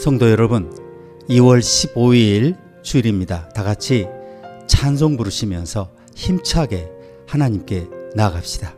성도 여러분, 2월 15일 주일입니다. 다 같이 찬송 부르시면서 힘차게 하나님께 나아갑시다.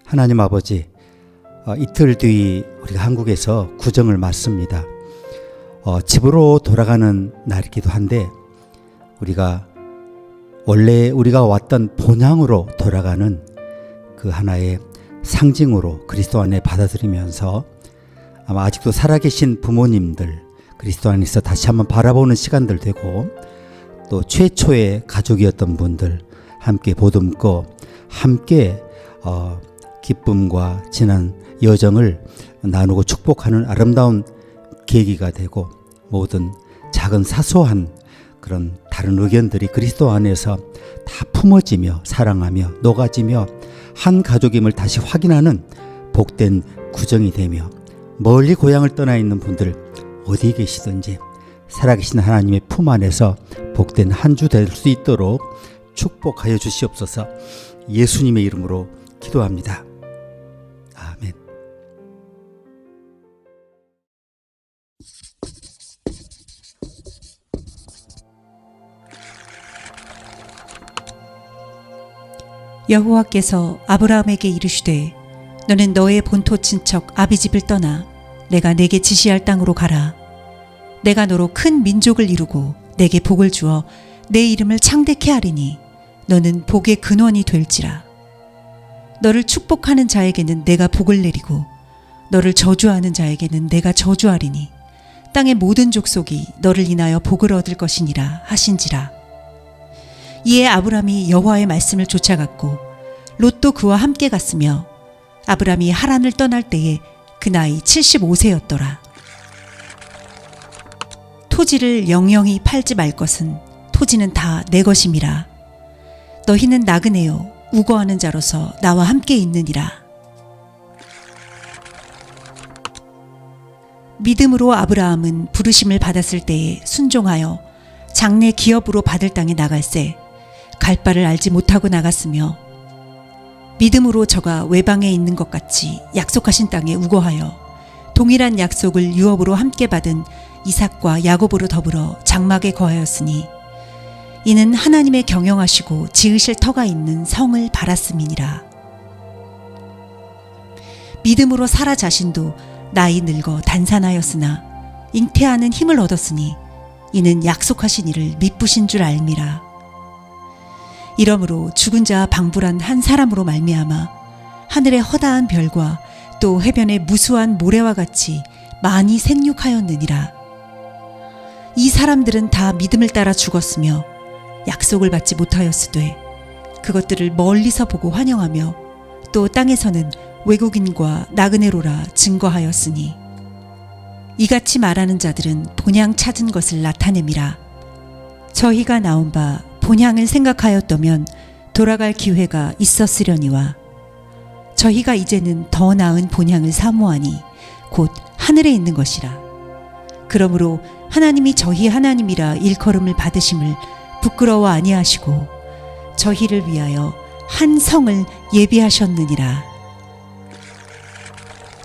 하나님 아버지, 이틀 뒤 우리가 한국에서 구정을 맞습니다. 집으로 돌아가는 날이기도 한데 우리가 원래 우리가 왔던 본향으로 돌아가는 그 하나의 상징으로 그리스도 안에 받아들이면서 아마 아직도 살아계신 부모님들 그리스도 안에서 다시 한번 바라보는 시간들 되고, 또 최초의 가족이었던 분들 함께 보듬고 함께 기쁨과 지난 여정을 나누고 축복하는 아름다운 계기가 되고, 모든 작은 사소한 그런 다른 의견들이 그리스도 안에서 다 품어지며 사랑하며 녹아지며 한 가족임을 다시 확인하는 복된 구정이 되며, 멀리 고향을 떠나 있는 분들 어디에 계시든지 살아계신 하나님의 품 안에서 복된 한 주 될 수 있도록 축복하여 주시옵소서. 예수님의 이름으로 기도합니다. 아멘. 여호와께서 아브라함에게 이르시되 너는 너의 본토 친척 아비집을 떠나 내가 내게 지시할 땅으로 가라. 내가 너로 큰 민족을 이루고 내게 복을 주어 내 이름을 창대케 하리니 너는 복의 근원이 될지라. 너를 축복하는 자에게는 내가 복을 내리고 너를 저주하는 자에게는 내가 저주하리니 땅의 모든 족속이 너를 인하여 복을 얻을 것이니라 하신지라. 이에 아브람이 여호와의 말씀을 쫓아갔고 롯도 그와 함께 갔으며, 아브람이 하란을 떠날 때에 그 나이 75세였더라. 토지를 영영히 팔지 말 것은 토지는 다 내 것임이라. 너희는 나그네요 우거하는 자로서 나와 함께 있느니라. 믿음으로 아브라함은 부르심을 받았을 때에 순종하여 장래 기업으로 받을 땅에 나갈새 갈 바를 알지 못하고 나갔으며, 믿음으로 저가 외방에 있는 것 같이 약속하신 땅에 우거하여 동일한 약속을 유업으로 함께 받은 이삭과 야곱으로 더불어 장막에 거하였으니 이는 하나님의 경영하시고 지으실 터가 있는 성을 바랐음이니라. 믿음으로 사라 자신도 나이 늙어 단산하였으나 잉태하는 힘을 얻었으니 이는 약속하신 이를 미쁘신 줄 알미라. 이러므로 죽은 자 방불한 한 사람으로 말미암아 하늘의 허다한 별과 또 해변의 무수한 모래와 같이 많이 생육하였느니라. 이 사람들은 다 믿음을 따라 죽었으며 약속을 받지 못하였으되 그것들을 멀리서 보고 환영하며 또 땅에서는 외국인과 나그네로라 증거하였으니, 이같이 말하는 자들은 본향 찾은 것을 나타냄이라. 저희가 나온 바 본향을 생각하였다면 돌아갈 기회가 있었으려니와, 저희가 이제는 더 나은 본향을 사모하니 곧 하늘에 있는 것이라. 그러므로 하나님이 저희 하나님이라 일컬음을 받으심을 부끄러워 아니하시고 저희를 위하여 한 성을 예비하셨느니라.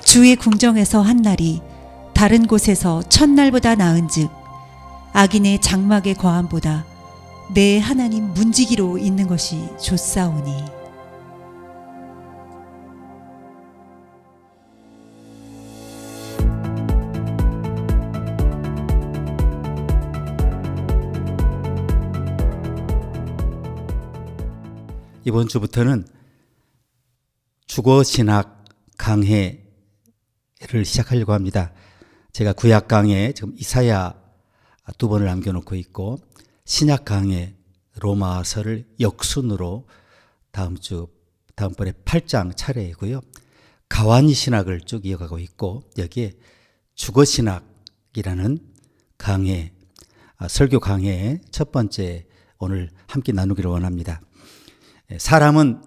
주의 궁정에서 한 날이 다른 곳에서 첫날보다 나은즉 악인의 장막의 거함보다 내 하나님 문지기로 있는 것이 좋사오니. 이번 주부터는 주거신학 강해를 시작하려고 합니다. 제가 구약 강해 지금 이사야 2번을 남겨놓고 있고, 신약 강해 로마서를 역순으로 다음번에 8장 차례이고요. 가와니 신학을 쭉 이어가고 있고, 여기에 주거신학이라는 강해, 설교 강해의 첫 번째 오늘 함께 나누기를 원합니다. 사람은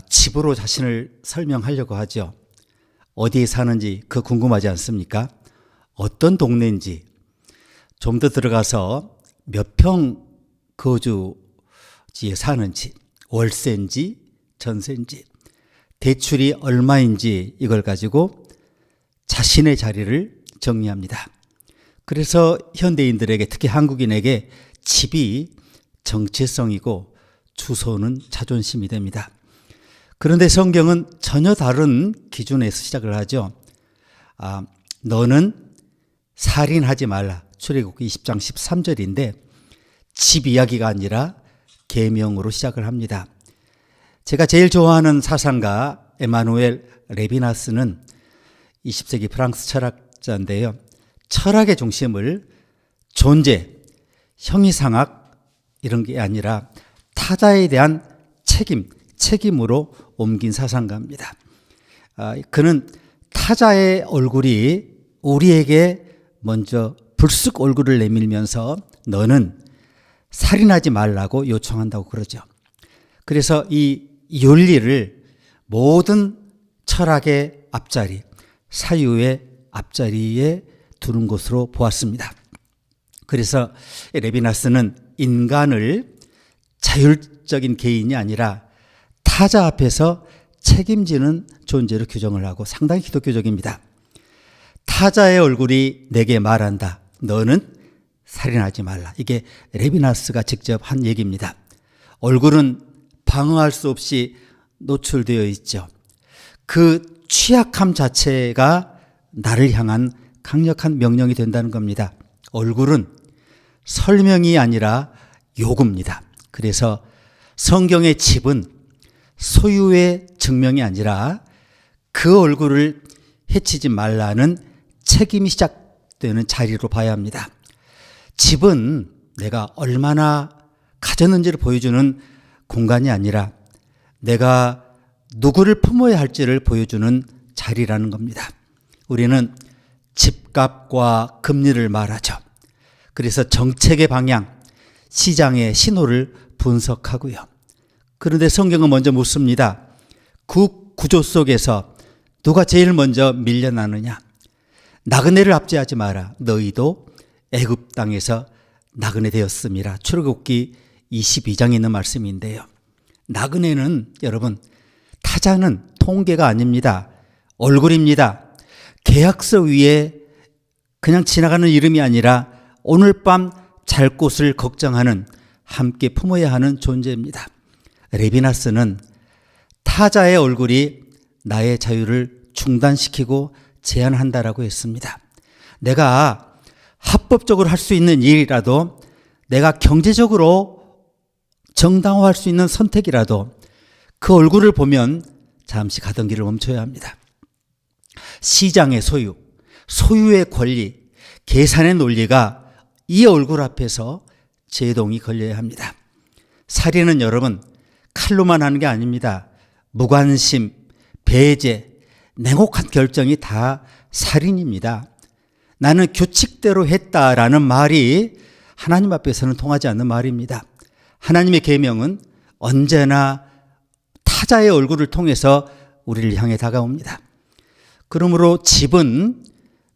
집으로 자신을 설명하려고 하죠. 어디에 사는지 그 궁금하지 않습니까? 어떤 동네인지, 좀 더 들어가서 몇 평 거주지에 사는지, 월세인지 전세인지, 대출이 얼마인지, 이걸 가지고 자신의 자리를 정리합니다. 그래서 현대인들에게, 특히 한국인에게 집이 정체성이고 주소는 자존심이 됩니다. 그런데 성경은 전혀 다른 기준에서 시작을 하죠. 너는 살인하지 말라. 출애굽기 20장 13절인데 집 이야기가 아니라 계명으로 시작을 합니다. 제가 제일 좋아하는 사상가 에마누엘 레비나스는 20세기 프랑스 철학자인데요. 철학의 중심을 존재, 형이상학 이런 게 아니라 타자에 대한 책임으로 옮긴 사상가입니다. 그는 타자의 얼굴이 우리에게 먼저 불쑥 얼굴을 내밀면서 너는 살인하지 말라고 요청한다고 그러죠. 그래서 이 윤리를 모든 철학의 앞자리, 사유의 앞자리에 두는 것으로 보았습니다. 그래서 레비나스는 인간을 자율적인 개인이 아니라 타자 앞에서 책임지는 존재로 규정을 하고 상당히 기독교적입니다. 타자의 얼굴이 내게 말한다. 너는 살인하지 말라. 이게 레비나스가 직접 한 얘기입니다. 얼굴은 방어할 수 없이 노출되어 있죠. 그 취약함 자체가 나를 향한 강력한 명령이 된다는 겁니다. 얼굴은 설명이 아니라 요구입니다. 그래서 성경의 집은 소유의 증명이 아니라 그 얼굴을 해치지 말라는 책임이 시작되는 자리로 봐야 합니다. 집은 내가 얼마나 가졌는지를 보여주는 공간이 아니라 내가 누구를 품어야 할지를 보여주는 자리라는 겁니다. 우리는 집값과 금리를 말하죠. 그래서 정책의 방향, 시장의 신호를 분석하고요. 그런데 성경은 먼저 묻습니다. 그 구조 속에서 누가 제일 먼저 밀려나느냐? 나그네를 압제하지 마라. 너희도 애굽 땅에서 나그네 되었음이라. 출애굽기 22장에 있는 말씀인데요. 나그네는 여러분, 타자는 통계가 아닙니다. 얼굴입니다. 계약서 위에 그냥 지나가는 이름이 아니라 오늘 밤 잘 곳을 걱정하는, 함께 품어야 하는 존재입니다. 레비나스는 타자의 얼굴이 나의 자유를 중단시키고 제한한다라고 했습니다. 내가 합법적으로 할 수 있는 일이라도, 내가 경제적으로 정당화할 수 있는 선택이라도 그 얼굴을 보면 잠시 가던 길을 멈춰야 합니다. 시장의 소유, 소유의 권리, 계산의 논리가 이 얼굴 앞에서 제동이 걸려야 합니다. 살인은 여러분 칼로만 하는 게 아닙니다. 무관심, 배제, 냉혹한 결정이 다 살인입니다. 나는 규칙대로 했다라는 말이 하나님 앞에서는 통하지 않는 말입니다. 하나님의 계명은 언제나 타자의 얼굴을 통해서 우리를 향해 다가옵니다. 그러므로 집은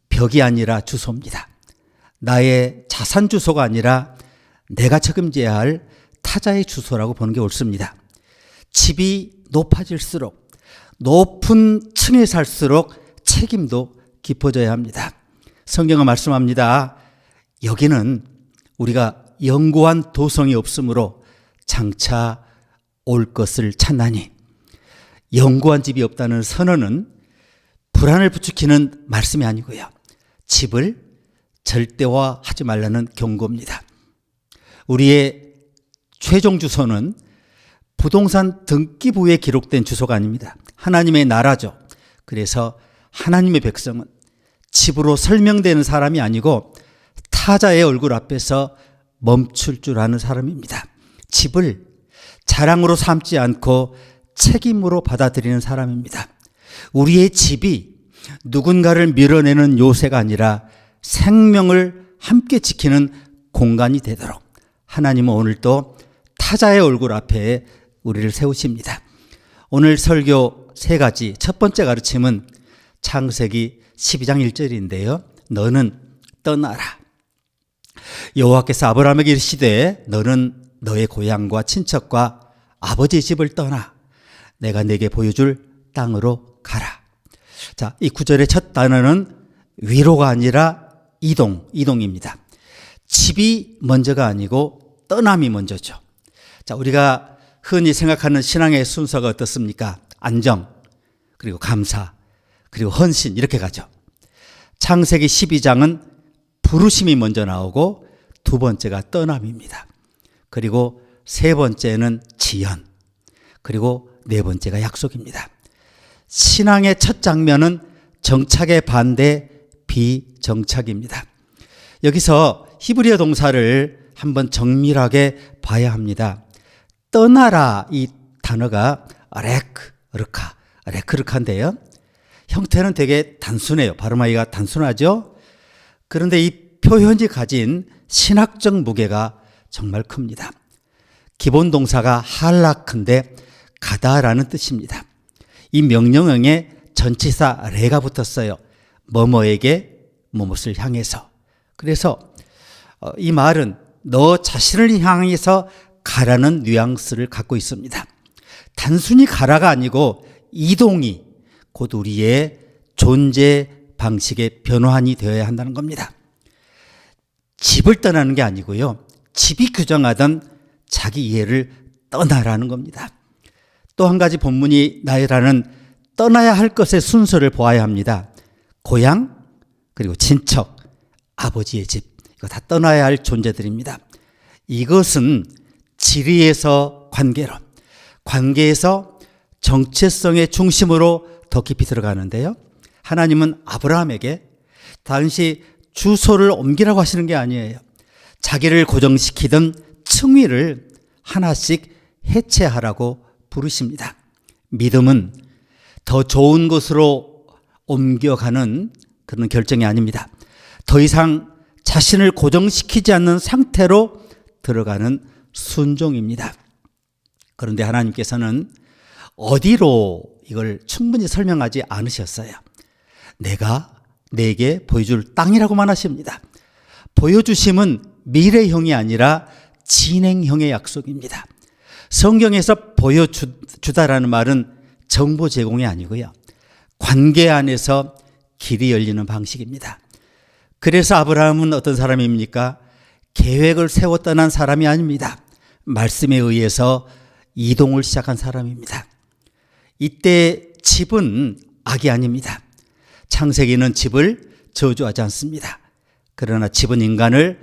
벽이 아니라 주소입니다. 나의 자산 주소가 아니라 내가 책임져야 할 타자의 주소라고 보는 게 옳습니다. 집이 높아질수록, 높은 층에 살수록 책임도 깊어져야 합니다. 성경은 말씀합니다. 여기는 우리가 영구한 도성이 없으므로 장차 올 것을 찾나니. 영구한 집이 없다는 선언은 불안을 부추기는 말씀이 아니고요. 집을 절대화하지 말라는 경고입니다. 우리의 최종 주소는 부동산 등기부에 기록된 주소가 아닙니다. 하나님의 나라죠. 그래서 하나님의 백성은 집으로 설명되는 사람이 아니고 타자의 얼굴 앞에서 멈출 줄 아는 사람입니다. 집을 자랑으로 삼지 않고 책임으로 받아들이는 사람입니다. 우리의 집이 누군가를 밀어내는 요새가 아니라 생명을 함께 지키는 공간이 되도록 하나님은 오늘 또 타자의 얼굴 앞에 우리를 세우십니다. 오늘 설교 세 가지, 첫 번째 가르침은 창세기 12장 1절인데요. 너는 떠나라. 여호와께서 아브라함에게 이르시되 너는 너의 고향과 친척과 아버지의 집을 떠나 내가 네게 보여줄 땅으로 가라. 자, 이 구절의 첫 단어는 위로가 아니라 이동입니다. 집이 먼저가 아니고 떠남이 먼저죠. 자, 우리가 흔히 생각하는 신앙의 순서가 어떻습니까? 안정, 그리고 감사, 그리고 헌신 이렇게 가죠. 창세기 12장은 부르심이 먼저 나오고 두 번째가 떠남입니다. 그리고 세 번째는 지연, 그리고 네 번째가 약속입니다. 신앙의 첫 장면은 정착의 반대 비정착입니다. 여기서 히브리어 동사를 한번 정밀하게 봐야 합니다. 떠나라 이 단어가 레크르카인데요. 형태는 되게 단순해요. 발음하기가 단순하죠. 그런데 이 표현이 가진 신학적 무게가 정말 큽니다. 기본 동사가 할라크인데 가다라는 뜻입니다. 이 명령형에 전치사 레가 붙었어요. 뭐뭐에게 무엇을 향해서. 그래서 이 말은 너 자신을 향해서 가라는 뉘앙스를 갖고 있습니다. 단순히 가라가 아니고 이동이 곧 우리의 존재 방식의 변환이 되어야 한다는 겁니다. 집을 떠나는 게 아니고요. 집이 규정하던 자기 이해를 떠나라는 겁니다. 또 한 가지 본문이 나열하는 떠나야 할 것의 순서를 보아야 합니다. 고향, 그리고 친척, 아버지의 집, 이거 다 떠나야 할 존재들입니다. 이것은 지리에서 관계로, 관계에서 정체성의 중심으로 더 깊이 들어가는데요. 하나님은 아브라함에게 당시 주소를 옮기라고 하시는 게 아니에요. 자기를 고정시키던 층위를 하나씩 해체하라고 부르십니다. 믿음은 더 좋은 곳으로 옮겨가는 그런 결정이 아닙니다. 더 이상 자신을 고정시키지 않는 상태로 들어가는 순종입니다. 그런데 하나님께서는 어디로 이걸 충분히 설명하지 않으셨어요. 내가 내게 보여줄 땅이라고만 하십니다. 보여주심은 미래형이 아니라 진행형의 약속입니다. 성경에서 보여주다라는 말은 정보 제공이 아니고요. 관계 안에서 길이 열리는 방식입니다. 그래서 아브라함은 어떤 사람입니까? 계획을 세워 떠난 사람이 아닙니다. 말씀에 의해서 이동을 시작한 사람입니다. 이때 집은 악이 아닙니다. 창세기는 집을 저주하지 않습니다. 그러나 집은 인간을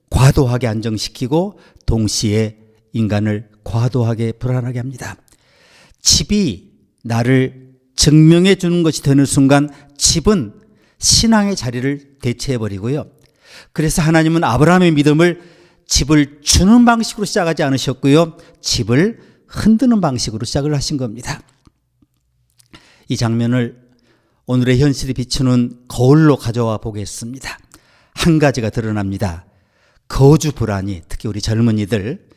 과도하게 안정시키고 동시에 인간을 과도하게 불안하게 합니다. 집이 나를 증명해 주는 것이 되는 순간 집은 신앙의 자리를 대체해버리고요. 그래서 하나님은 아브라함의 믿음을 집을 주는 방식으로 시작하지 않으셨고요. 집을 흔드는 방식으로 시작을 하신 겁니다. 이 장면을 오늘의 현실이 비추는 거울로 가져와 보겠습니다. 한 가지가 드러납니다. 거주 불안이, 특히 우리 젊은이들,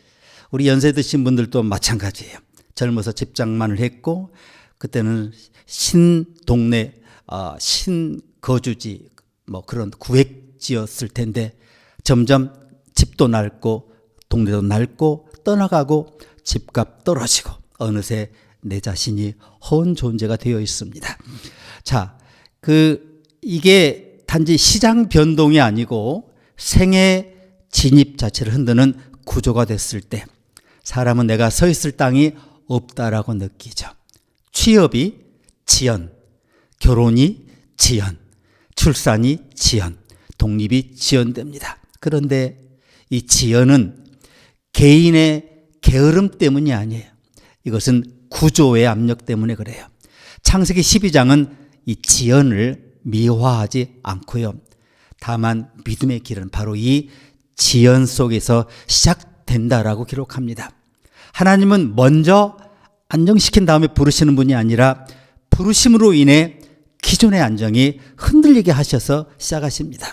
우리 연세 드신 분들도 마찬가지예요. 젊어서 집장만을 했고 그때는 신동네, 신거주지 뭐 그런 구획지였을 텐데 점점 집도 낡고 동네도 낡고 떠나가고 집값 떨어지고 어느새 내 자신이 허운 존재가 되어 있습니다. 자, 이게 단지 시장 변동이 아니고 생애 진입 자체를 흔드는 구조가 됐을 때 사람은 내가 서 있을 땅이 없다라고 느끼죠. 취업이 지연, 결혼이 지연, 출산이 지연, 독립이 지연됩니다. 그런데 이 지연은 개인의 게으름 때문이 아니에요. 이것은 구조의 압력 때문에 그래요. 창세기 12장은 이 지연을 미화하지 않고요. 다만 믿음의 길은 바로 이 지연 속에서 시작된다라고 기록합니다. 하나님은 먼저 안정시킨 다음에 부르시는 분이 아니라 부르심으로 인해 기존의 안정이 흔들리게 하셔서 시작하십니다.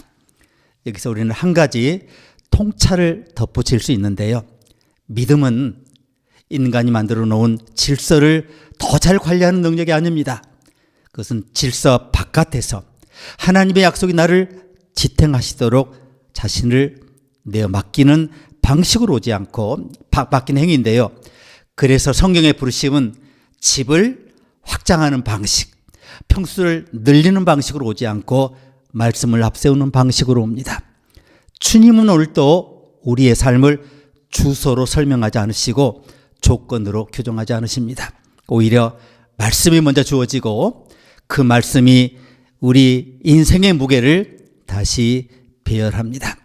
여기서 우리는 한 가지 통찰을 덧붙일 수 있는데요. 믿음은 인간이 만들어 놓은 질서를 더 잘 관리하는 능력이 아닙니다. 그것은 질서 바깥에서 하나님의 약속이 나를 지탱하시도록 자신을 내어 맡기는 방식으로 오지 않고 맡기는 행위인데요. 그래서 성경의 부르심은 집을 확장하는 방식, 평수를 늘리는 방식으로 오지 않고 말씀을 앞세우는 방식으로 옵니다. 주님은 오늘도 우리의 삶을 주소로 설명하지 않으시고 조건으로 규정하지 않으십니다. 오히려 말씀이 먼저 주어지고 그 말씀이 우리 인생의 무게를 다시 배열합니다.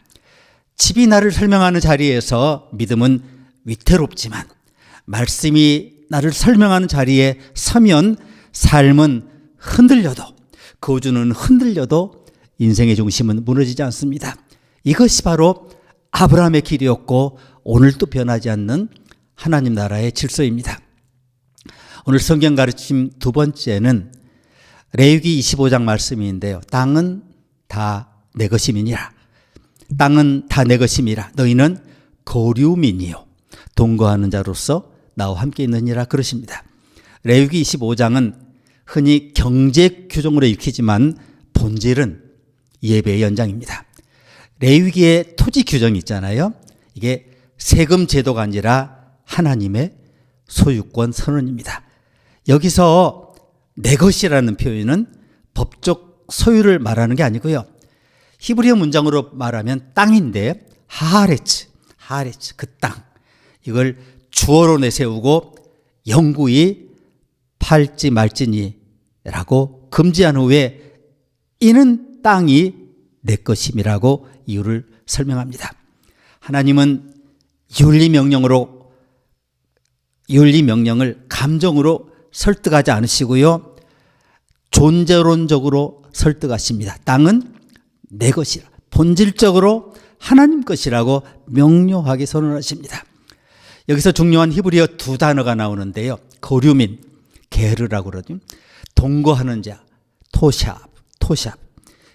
집이 나를 설명하는 자리에서 믿음은 위태롭지만 말씀이 나를 설명하는 자리에 서면 삶은 흔들려도, 거주는 흔들려도 인생의 중심은 무너지지 않습니다. 이것이 바로 아브라함의 길이었고 오늘도 변하지 않는 하나님 나라의 질서입니다. 오늘 성경 가르침 두 번째는 레위기 25장 말씀인데요. 땅은 다 내 것임이니라. 땅은 다 내 것임이라. 너희는 거류민이요 동거하는 자로서 나와 함께 있느니라 그러십니다. 레위기 25장은 흔히 경제 규정으로 읽히지만 본질은 예배의 연장입니다. 레위기의 토지 규정이 있잖아요. 이게 세금 제도가 아니라 하나님의 소유권 선언입니다. 여기서 내 것이라는 표현은 법적 소유를 말하는 게 아니고요. 히브리어 문장으로 말하면 땅인데 하레츠 그 땅. 이걸 주어로 내세우고 영구히 팔지 말지니라고 금지한 후에 이는 땅이 내 것임이라고 이유를 설명합니다. 하나님은 윤리 명령을 감정으로 설득하지 않으시고요. 존재론적으로 설득하십니다. 땅은 내 것이라. 본질적으로 하나님 것이라고 명료하게 선언하십니다. 여기서 중요한 히브리어 두 단어가 나오는데요. 거류민, 게르라고 그러죠. 동거하는 자, 토샵.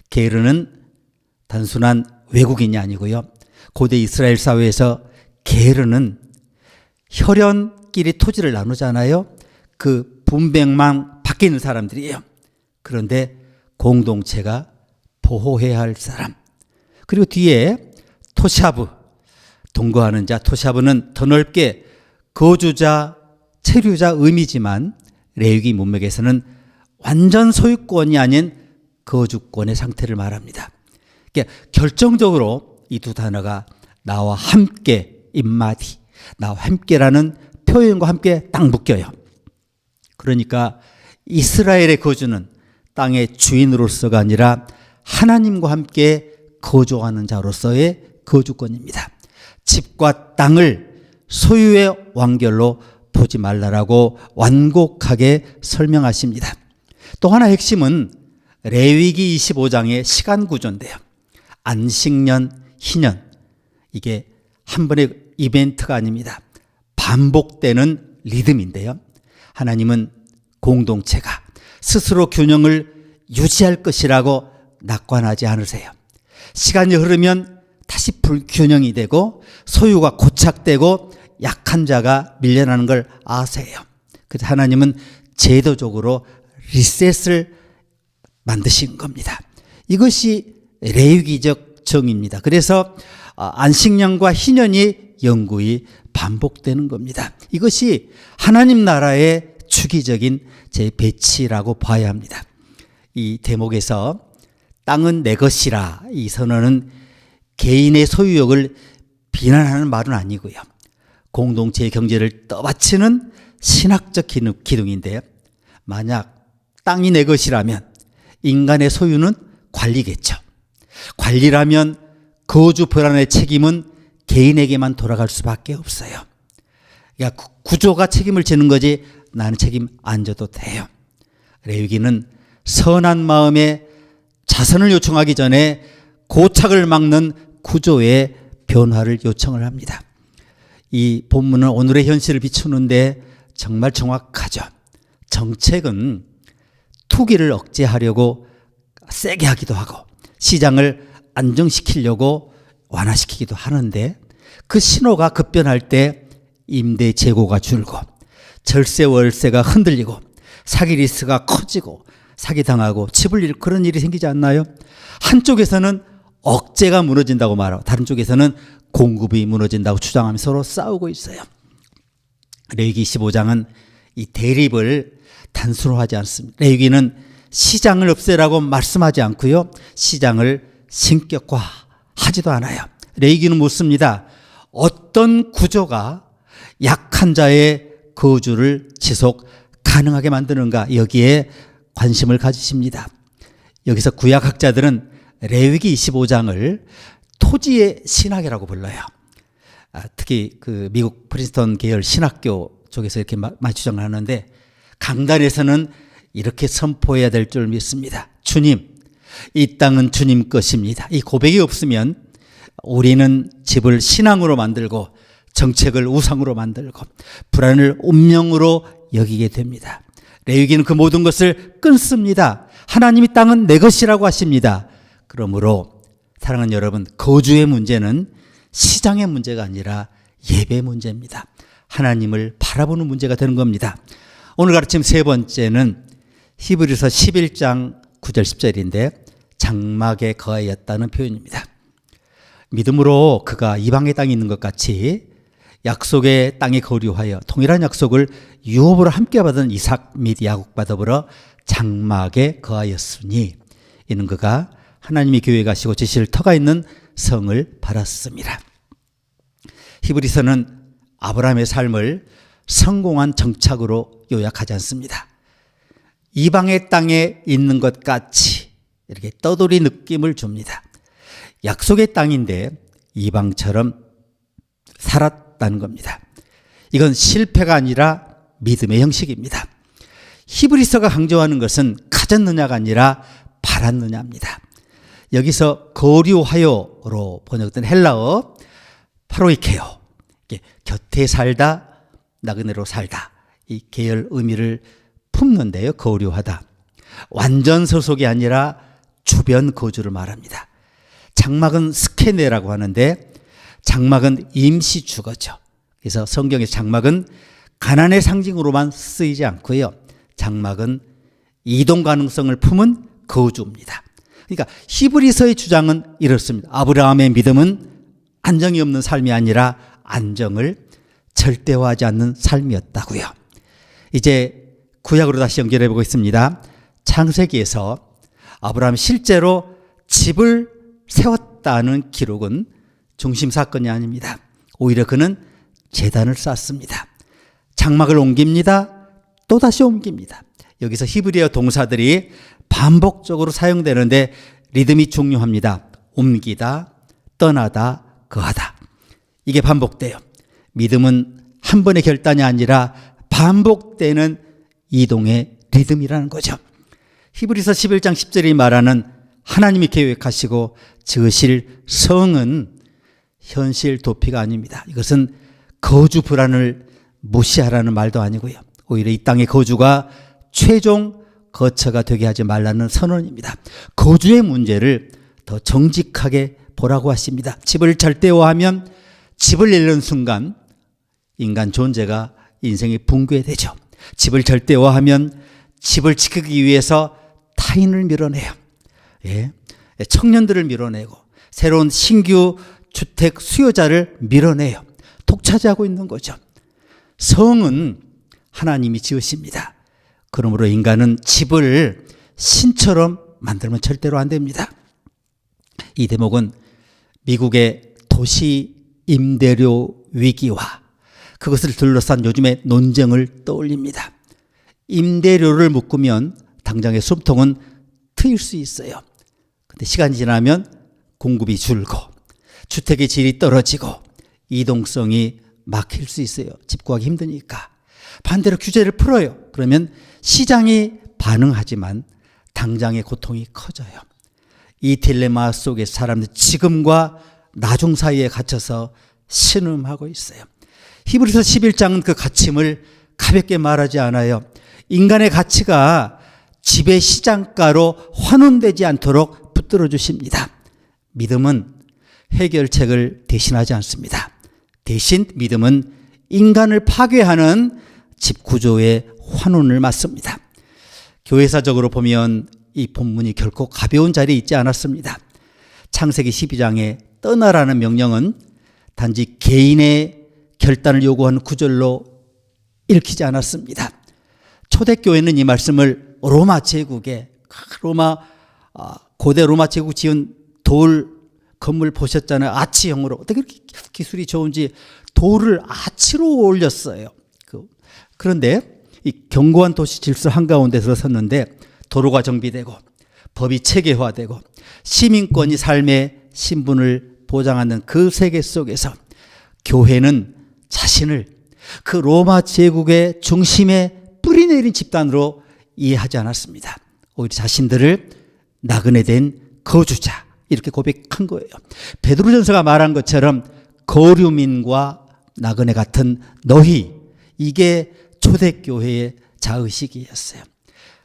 게르는 단순한 외국인이 아니고요. 고대 이스라엘 사회에서 게르는 혈연끼리 토지를 나누잖아요. 그 분배망 밖에 있는 사람들이에요. 그런데 공동체가 보호해야 할 사람. 그리고 뒤에 토샤브, 동거하는 자, 토샤브는 더 넓게 거주자, 체류자 의미지만 레위기 문맥에서는 완전 소유권이 아닌 거주권의 상태를 말합니다. 그러니까 결정적으로 이 두 단어가 나와 함께 임마디, 나와 함께라는 표현과 함께 딱 묶여요. 그러니까 이스라엘의 거주는 땅의 주인으로서가 아니라 하나님과 함께 거주하는 자로서의 거주권입니다. 집과 땅을 소유의 완결로 보지 말라라고 완곡하게 설명하십니다. 또 하나 핵심은 레위기 25장의 시간 구조인데요. 안식년, 희년, 이게 한 번의 이벤트가 아닙니다. 반복되는 리듬인데요. 하나님은 공동체가 스스로 균형을 유지할 것이라고 낙관하지 않으세요. 시간이 흐르면 다시 불균형이 되고 소유가 고착되고 약한 자가 밀려나는 걸 아세요. 그래서 하나님은 제도적으로 리셋을 만드신 겁니다. 이것이 레위기적 정의입니다. 그래서 안식년과 희년이 영구히 반복되는 겁니다. 이것이 하나님 나라의 주기적인 재배치라고 봐야 합니다. 이 대목에서 땅은 내 것이라 이 선언은 개인의 소유욕을 비난하는 말은 아니고요. 공동체의 경제를 떠받치는 신학적 기둥인데요. 만약 땅이 내 것이라면 인간의 소유는 관리겠죠. 관리라면 거주 불안의 책임은 개인에게만 돌아갈 수밖에 없어요. 야, 구조가 책임을 지는 거지 나는 책임 안 져도 돼요. 레위기는 선한 마음에 자선을 요청하기 전에 고착을 막는 구조의 변화를 요청을 합니다. 이 본문은 오늘의 현실을 비추는데 정말 정확하죠. 정책은 투기를 억제하려고 세게 하기도 하고 시장을 안정시키려고 완화시키기도 하는데 그 신호가 급변할 때 임대 재고가 줄고 절세 월세가 흔들리고 사기 리스크가 커지고 사기당하고 집을 잃고 그런 일이 생기지 않나요? 한쪽에서는 억제가 무너진다고 말하고 다른 쪽에서는 공급이 무너진다고 주장하며 서로 싸우고 있어요. 레위기 15장은 이 대립을 단순화하지 않습니다. 레위기는 시장을 없애라고 말씀하지 않고요. 시장을 신격화하지도 않아요. 레위기는 묻습니다. 어떤 구조가 약한 자의 거주를 지속 가능하게 만드는가, 여기에 관심을 가지십니다. 여기서 구약학자들은 레위기 25장을 토지의 신학이라고 불러요. 특히 그 미국 프린스턴 계열 신학교 쪽에서 이렇게 많이 주장을 하는데 강단에서는 이렇게 선포해야 될 줄 믿습니다. 주님, 이 땅은 주님 것입니다. 이 고백이 없으면 우리는 집을 신앙으로 만들고 정책을 우상으로 만들고 불안을 운명으로 여기게 됩니다. 레위기는 그 모든 것을 끊습니다. 하나님이 땅은 내 것이라고 하십니다. 그러므로 사랑하는 여러분, 거주의 문제는 시장의 문제가 아니라 예배 문제입니다. 하나님을 바라보는 문제가 되는 겁니다. 오늘 가르침 세 번째는 히브리서 11장 9절 10절인데 장막에 거하였다는 표현입니다. 믿음으로 그가 이방의 땅에 있는 것 같이 약속의 땅에 거류하여 동일한 약속을 유업으로 함께 받은 이삭 및 야곱과 더불어 장막에 거하였으니 이는 그가 하나님이 교회에 가시고 지실 터가 있는 성을 바랐습니다. 히브리서는 아브라함의 삶을 성공한 정착으로 요약하지 않습니다. 이방의 땅에 있는 것 같이 이렇게 떠돌이 느낌을 줍니다. 약속의 땅인데 이방처럼 살았다는 겁니다. 이건 실패가 아니라 믿음의 형식입니다. 히브리서가 강조하는 것은 가졌느냐가 아니라 바랐느냐입니다. 여기서 거류하여로 번역된 헬라어 파로이케오, 곁에 살다, 나그네로 살다, 이 계열 의미를 품는데요. 거류하다. 완전 소속이 아니라 주변 거주를 말합니다. 장막은 스케네라고 하는데 장막은 임시 주거죠. 그래서 성경의 장막은 가난의 상징으로만 쓰이지 않고요. 장막은 이동 가능성을 품은 거주입니다. 그러니까 히브리서의 주장은 이렇습니다. 아브라함의 믿음은 안정이 없는 삶이 아니라 안정을 절대화하지 않는 삶이었다고요. 이제 구약으로 다시 연결해 보겠습니다. 창세기에서 아브라함이 실제로 집을 세웠다는 기록은 중심 사건이 아닙니다. 오히려 그는 제단을 쌓습니다. 장막을 옮깁니다. 또다시 옮깁니다. 여기서 히브리어 동사들이 반복적으로 사용되는데 리듬이 중요합니다. 옮기다, 떠나다, 거하다. 이게 반복돼요. 믿음은 한 번의 결단이 아니라 반복되는 이동의 리듬이라는 거죠. 히브리서 11장 10절이 말하는 하나님이 계획하시고 지으실 성은 현실 도피가 아닙니다. 이것은 거주 불안을 무시하라는 말도 아니고요. 오히려 이 땅의 거주가 최종 거처가 되게 하지 말라는 선언입니다. 거주의 문제를 더 정직하게 보라고 하십니다. 집을 절대화하면 집을 잃는 순간 인간 존재가 인생이 붕괴되죠. 집을 절대화하면 집을 지키기 위해서 타인을 밀어내요. 예. 청년들을 밀어내고 새로운 신규 주택 수요자를 밀어내요. 독차지하고 있는 거죠. 성은 하나님이 지으십니다. 그러므로 인간은 집을 신처럼 만들면 절대로 안 됩니다. 이 대목은 미국의 도시 임대료 위기와 그것을 둘러싼 요즘의 논쟁을 떠올립니다. 임대료를 묶으면 당장의 숨통은 트일 수 있어요. 근데 시간이 지나면 공급이 줄고 주택의 질이 떨어지고 이동성이 막힐 수 있어요. 집 구하기 힘드니까. 반대로 규제를 풀어요. 그러면 시장이 반응하지만 당장의 고통이 커져요. 이 딜레마 속에 사람들 지금과 나중 사이에 갇혀서 신음하고 있어요. 히브리서 11장은 그 갇힘을 가볍게 말하지 않아요. 인간의 가치가 지배 시장가로 환원되지 않도록 붙들어 주십니다. 믿음은 해결책을 대신하지 않습니다. 대신 믿음은 인간을 파괴하는 집 구조의 환원을 맡습니다. 교회사적으로 보면 이 본문이 결코 가벼운 자리에 있지 않았습니다. 창세기 12장에 떠나라는 명령은 단지 개인의 결단을 요구하는 구절로 읽히지 않았습니다. 초대교회는 이 말씀을 로마 제국의 고대 로마 제국 지은 돌 건물 보셨잖아요. 아치형으로. 어떻게 그렇게 기술이 좋은지 돌을 아치로 올렸어요. 그런데 이 견고한 도시 질서 한가운데 들어섰는데 도로가 정비되고 법이 체계화되고 시민권이 삶의 신분을 보장하는 그 세계 속에서 교회는 자신을 그 로마 제국의 중심에 뿌리내린 집단으로 이해하지 않았습니다. 오히려 자신들을 나그네 된 거주자 이렇게 고백한 거예요. 베드로전서가 말한 것처럼 거류민과 나그네 같은 너희, 이게 초대교회의 자의식이었어요.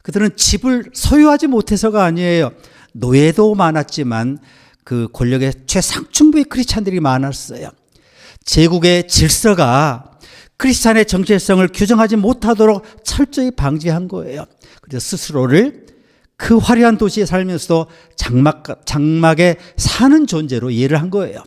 그들은 집을 소유하지 못해서가 아니에요. 노예도 많았지만 그 권력의 최상층부의 크리스찬들이 많았어요. 제국의 질서가 크리스찬의 정체성을 규정하지 못하도록 철저히 방지한 거예요. 그래서 스스로를 그 화려한 도시에 살면서도 장막에 사는 존재로 이해를 한 거예요.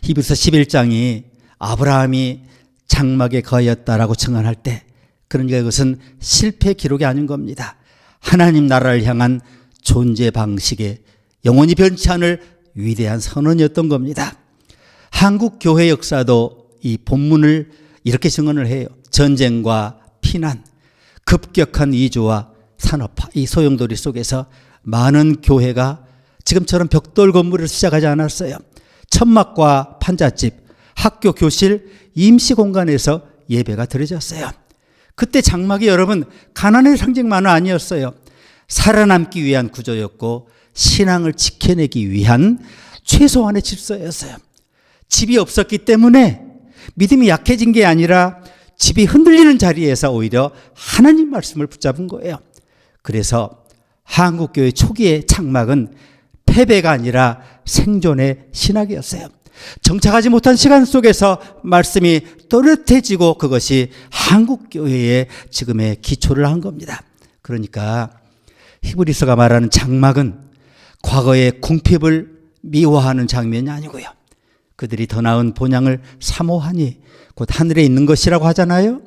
히브리서 11장이 아브라함이 장막에 거하였다라고 증언할 때, 그러니까 이것은 실패 기록이 아닌 겁니다. 하나님 나라를 향한 존재 방식의 영원히 변치 않을 위대한 선언이었던 겁니다. 한국 교회 역사도 이 본문을 이렇게 증언을 해요. 전쟁과 피난, 급격한 이주와 산업화, 이 소용돌이 속에서 많은 교회가 지금처럼 벽돌 건물을 시작하지 않았어요. 천막과 판잣집, 학교, 교실, 임시 공간에서 예배가 드려졌어요. 그때 장막이 여러분 가난의 상징만은 아니었어요. 살아남기 위한 구조였고 신앙을 지켜내기 위한 최소한의 질서였어요. 집이 없었기 때문에 믿음이 약해진 게 아니라 집이 흔들리는 자리에서 오히려 하나님 말씀을 붙잡은 거예요. 그래서 한국교회 초기의 장막은 패배가 아니라 생존의 신학이었어요. 정착하지 못한 시간 속에서 말씀이 또렷해지고 그것이 한국교회의 지금의 기초를 한 겁니다. 그러니까 히브리서가 말하는 장막은 과거의 궁핍을 미워하는 장면이 아니고요. 그들이 더 나은 본향을 사모하니 곧 하늘에 있는 것이라고 하잖아요.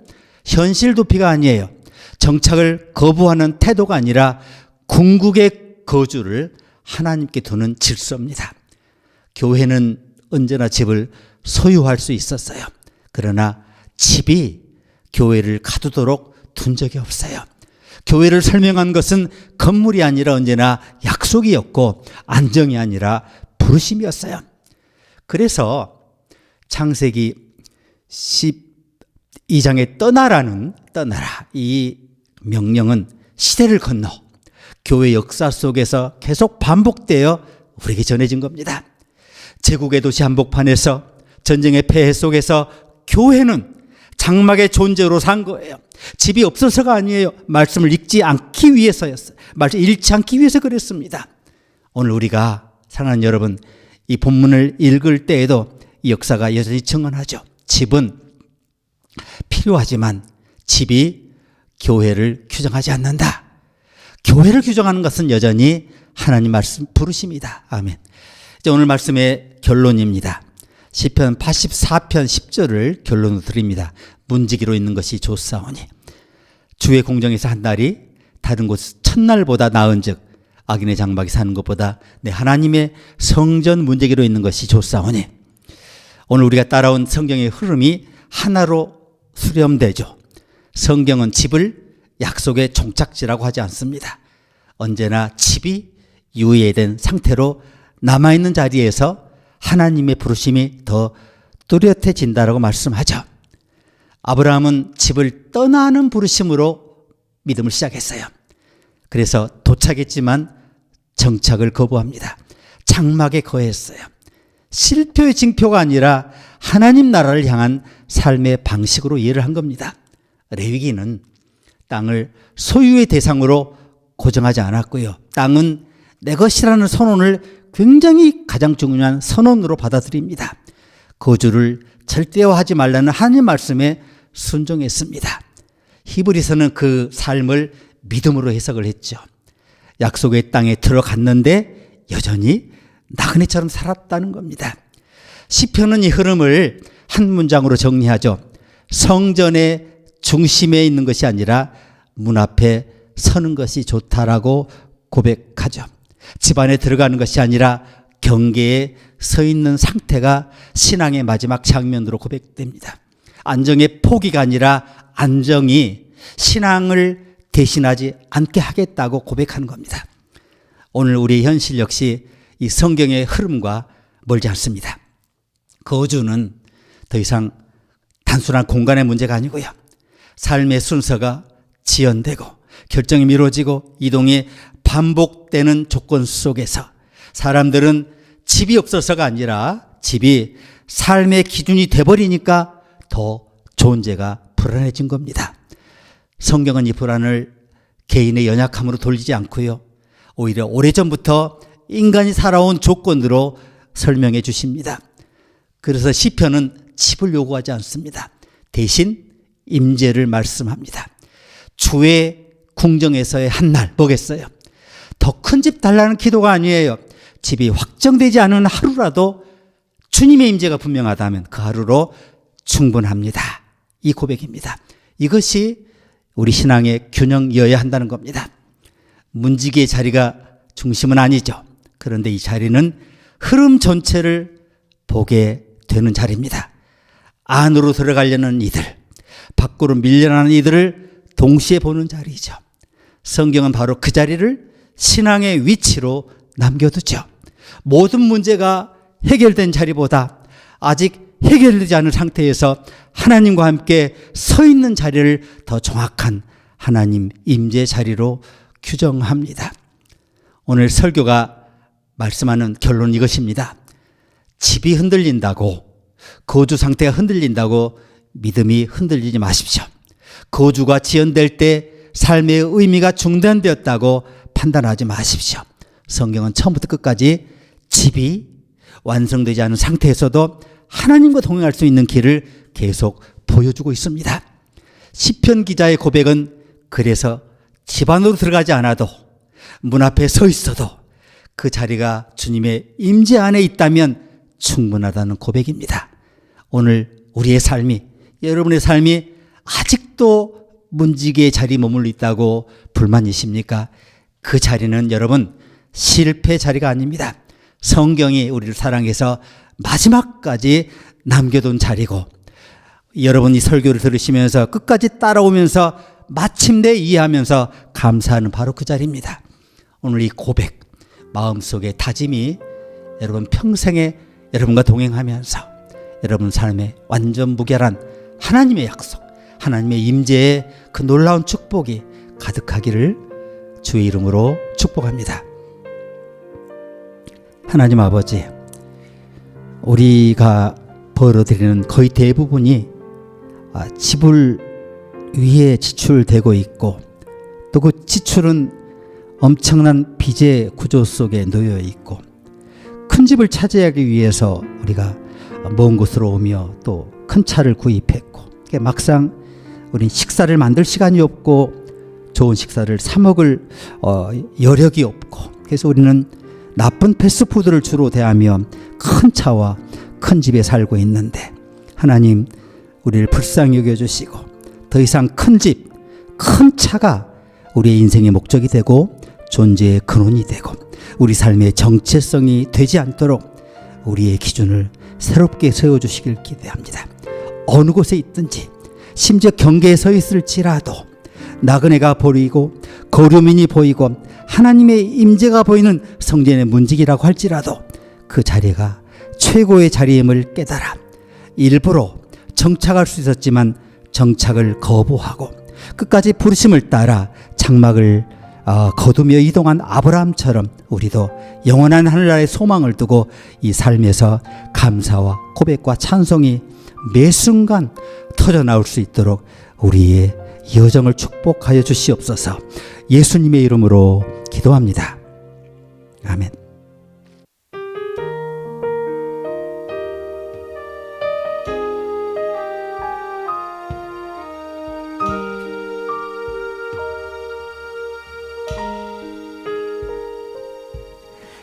현실 도피가 아니에요. 정착을 거부하는 태도가 아니라 궁극의 거주를 하나님께 두는 질서입니다. 교회는 언제나 집을 소유할 수 있었어요. 그러나 집이 교회를 가두도록 둔 적이 없어요. 교회를 설명한 것은 건물이 아니라 언제나 약속이었고 안정이 아니라 부르심이었어요. 그래서 창세기 12장에 떠나라 이 명령은 시대를 건너 교회 역사 속에서 계속 반복되어 우리에게 전해진 겁니다. 제국의 도시 한복판에서 전쟁의 폐해 속에서 교회는 장막의 존재로 산 거예요. 집이 없어서가 아니에요. 말씀을 읽지 않기 위해서였어요. 말씀 읽지 않기 위해서 그랬습니다. 오늘 우리가 사랑하는 여러분, 이 본문을 읽을 때에도 이 역사가 여전히 증언하죠. 집은 필요하지만 집이 교회를 규정하지 않는다. 교회를 규정하는 것은 여전히 하나님 말씀 부르심이다. 아멘. 이제 오늘 말씀의 결론입니다. 시편 84편 10절을 결론으로 드립니다. 문지기로 있는 것이 좋사오니 주의 공정에서 한 날이 다른 곳 첫날보다 나은즉 악인의 장막에 사는 것보다 내 하나님의 성전 문지기로 있는 것이 좋사오니. 오늘 우리가 따라온 성경의 흐름이 하나로 수렴되죠. 성경은 집을 약속의 종착지라고 하지 않습니다. 언제나 집이 유예된 상태로 남아있는 자리에서 하나님의 부르심이 더 뚜렷해진다라고 말씀하죠. 아브라함은 집을 떠나는 부르심으로 믿음을 시작했어요. 그래서 도착했지만 정착을 거부합니다. 장막에 거했어요. 실패의 징표가 아니라 하나님 나라를 향한 삶의 방식으로 이해를 한 겁니다. 레위기는 땅을 소유의 대상으로 고정하지 않았고요. 땅은 내 것이라는 선언을 굉장히 가장 중요한 선언으로 받아들입니다. 거주를 절대화하지 말라는 하나님 말씀에 순종했습니다. 히브리서는 그 삶을 믿음으로 해석을 했죠. 약속의 땅에 들어갔는데 여전히 나그네처럼 살았다는 겁니다. 시편은 이 흐름을 한 문장으로 정리하죠. 성전의 중심에 있는 것이 아니라 문 앞에 서는 것이 좋다라고 고백하죠. 집 안에 들어가는 것이 아니라 경계에 서 있는 상태가 신앙의 마지막 장면으로 고백됩니다. 안정의 포기가 아니라 안정이 신앙을 대신하지 않게 하겠다고 고백하는 겁니다. 오늘 우리의 현실 역시 이 성경의 흐름과 멀지 않습니다. 거주는 더 이상 단순한 공간의 문제가 아니고요. 삶의 순서가 지연되고 결정이 미뤄지고 이동이 반복되는 조건 속에서 사람들은 집이 없어서가 아니라 집이 삶의 기준이 돼버리니까 더 존재가 불안해진 겁니다. 성경은 이 불안을 개인의 연약함으로 돌리지 않고요. 오히려 오래전부터 인간이 살아온 조건으로 설명해 주십니다. 그래서 시편은 집을 요구하지 않습니다. 대신 임재를 말씀합니다. 주의 궁정에서의 한날 뭐겠어요? 더 큰 집 달라는 기도가 아니에요. 집이 확정되지 않은 하루라도 주님의 임재가 분명하다면 그 하루로 충분합니다. 이 고백입니다. 이것이 우리 신앙의 균형이어야 한다는 겁니다. 문지기의 자리가 중심은 아니죠. 그런데 이 자리는 흐름 전체를 보게 되는 자리입니다. 안으로 들어가려는 이들, 밖으로 밀려나는 이들을 동시에 보는 자리죠. 성경은 바로 그 자리를 신앙의 위치로 남겨두죠. 모든 문제가 해결된 자리보다 아직 해결되지 않은 상태에서 하나님과 함께 서 있는 자리를 더 정확한 하나님 임재 자리로 규정합니다. 오늘 설교가 말씀하는 결론은 이것입니다. 집이 흔들린다고, 거주 상태가 흔들린다고 믿음이 흔들리지 마십시오. 거주가 지연될 때 삶의 의미가 중단되었다고 판단하지 마십시오. 성경은 처음부터 끝까지 집이 완성되지 않은 상태에서도 하나님과 동행할 수 있는 길을 계속 보여주고 있습니다. 시편 기자의 고백은 그래서 집 안으로 들어가지 않아도 문 앞에 서 있어도 그 자리가 주님의 임재 안에 있다면 충분하다는 고백입니다. 오늘 우리의 삶이, 여러분의 삶이 아직도 문지기의 자리에 머물러 있다고 불만이십니까? 그 자리는 여러분 실패 자리가 아닙니다. 성경이 우리를 사랑해서 마지막까지 남겨둔 자리고, 여러분이 설교를 들으시면서 끝까지 따라오면서 마침내 이해하면서 감사하는 바로 그 자리입니다. 오늘 이 고백, 마음속의 다짐이 여러분 평생에 여러분과 동행하면서 여러분 삶에 완전 무결한 하나님의 약속, 하나님의 임재의 그 놀라운 축복이 가득하기를 주의 이름으로 축복합니다. 하나님 아버지, 우리가 벌어들이는 거의 대부분이 지불 위에 지출되고 있고, 또 그 지출은 엄청난 빚의 구조 속에 놓여 있고, 큰 집을 차지하기 위해서 우리가 먼 곳으로 오며 또 큰 차를 구입했고, 막상 우린 식사를 만들 시간이 없고 좋은 식사를 사 먹을 여력이 없고, 그래서 우리는 나쁜 패스트푸드를 주로 대하며 큰 차와 큰 집에 살고 있는데, 하나님 우리를 불쌍히 여겨주시고 더 이상 큰 집, 큰 차가 우리의 인생의 목적이 되고 존재의 근원이 되고 우리 삶의 정체성이 되지 않도록 우리의 기준을 새롭게 세워주시길 기대합니다. 어느 곳에 있든지, 심지어 경계에 서 있을지라도 나그네가 보이고 거류민이 보이고 하나님의 임재가 보이는 성전의 문지기라고 할지라도 그 자리가 최고의 자리임을 깨달아 일부러 정착할 수 있었지만 정착을 거부하고 끝까지 부르심을 따라 장막을 거두며 이동한 아브라함처럼 우리도 영원한 하늘나라의 소망을 두고 이 삶에서 감사와 고백과 찬송이 매 순간 터져나올 수 있도록 우리의 여정을 축복하여 주시옵소서. 예수님의 이름으로 기도합니다. 아멘.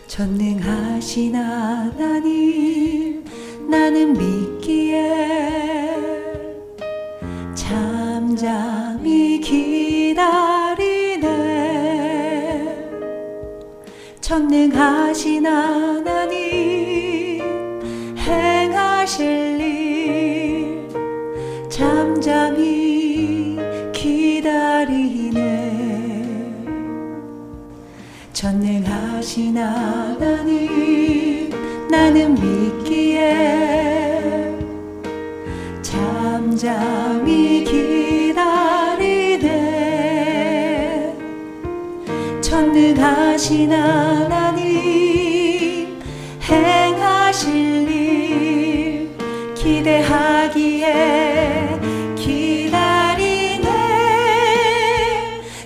전능하신 하나님 나는 믿기에 잠잠히 기다리네. 전능하신 하나님 행하실 일 잠잠히 기다리네. 전능하신 하나님 나는 믿기에 잠잠히 기다리네. 전능하신 하나님 행하실 일 기대하기에 기다리네.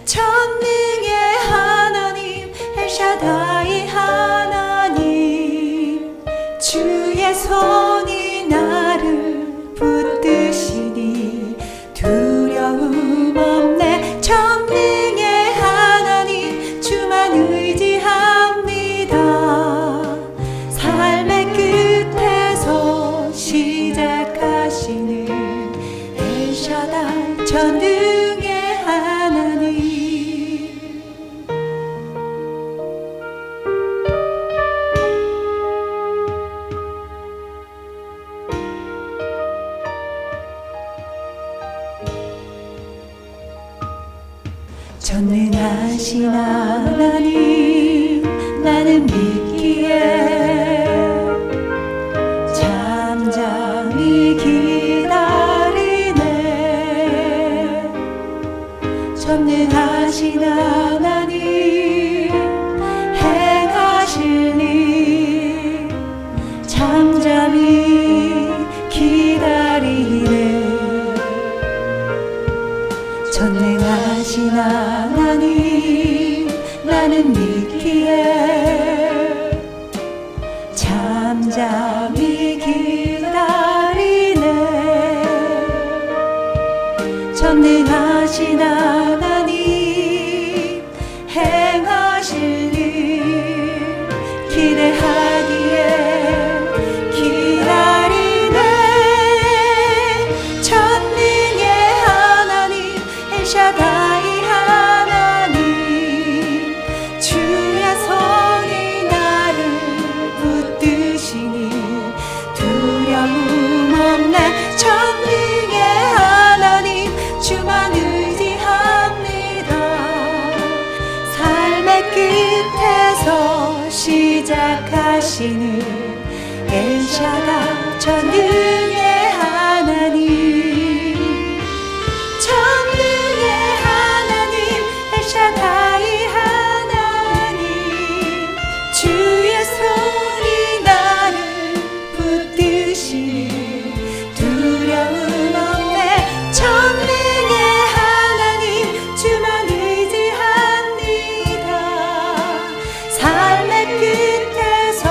전능의 하나님 엘샤다이 하나님 주의 손이 나를 붙드시니 두려움 없네. 전능의 하나님 주만 의지합니다. 삶의 끝에서 시작하시는 엘샤다이 전능의 하나님. 전능하신 하나님 나는 믿기에 잠잠히 기다리네. 전능하신 하나님 행하실 일 잠잠히 기다리네. 전능하신 하나님 나는 믿기에 잠잠히 기다리네. 전능하신 하나님 행하실 일 기대하기에 기다리네. 전능의 하나님 엘샤다이 하나님 주의 손이 나를 붙드시니 두려움 없네. 전능의 하나님 주만 의지합니다. 삶의 끝에서 시작하시는 엘샤다 전능의 하나님. 전능의 하나님 엘샤다이 하나님 주의 손이 나를 붙드시니 두려움 없네. 전능의 하나님 주만 의지합니다. 삶의 끝에서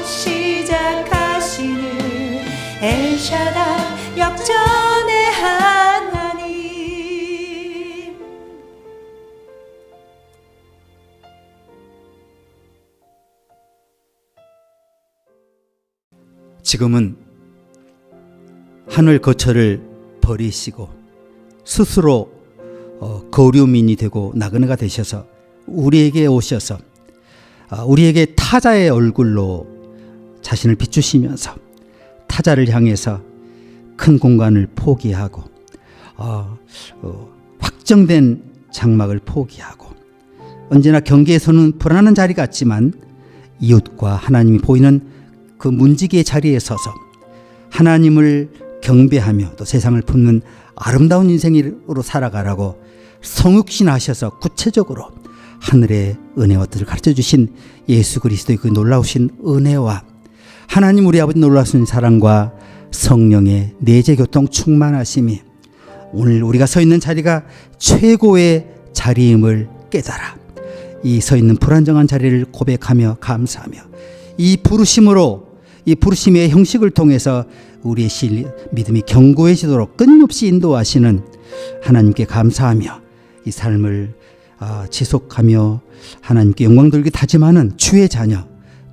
시작하시는 엘샤다 역전의 하나님. 지금은 하늘 거처를 버리시고 스스로 거류민이 되고 나그네가 되셔서 우리에게 오셔서 우리에게 타자의 얼굴로 자신을 비추시면서 타자를 향해서 큰 공간을 포기하고 확정된 장막을 포기하고 언제나 경계에서는 불안한 자리 같지만 이웃과 하나님이 보이는 그 문지기의 자리에 서서 하나님을 경배하며 또 세상을 품는 아름다운 인생으로 살아가라고 성육신하셔서 구체적으로 하늘의 은혜와 뜻을 가르쳐 주신 예수 그리스도의 그 놀라우신 은혜와 하나님 우리 아버지 놀라우신 사랑과 성령의 내재교통 충만하심이 오늘 우리가 서 있는 자리가 최고의 자리임을 깨달아 이 서 있는 불안정한 자리를 고백하며 감사하며 이 부르심으로 이 부르심의 형식을 통해서 우리의 믿음이 견고해지도록 끊임없이 인도하시는 하나님께 감사하며 이 삶을 지속하며 하나님께 영광 돌게 다짐하는 주의 자녀,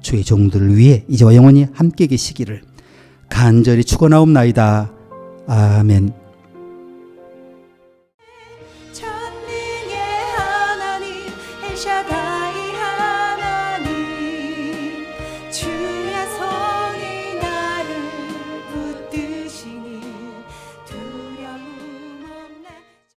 주의 종들을 위해 이제와 영원히 함께 계시기를 간절히 축원하옵나이다. 아멘. 천능의 하나님 엘샤다이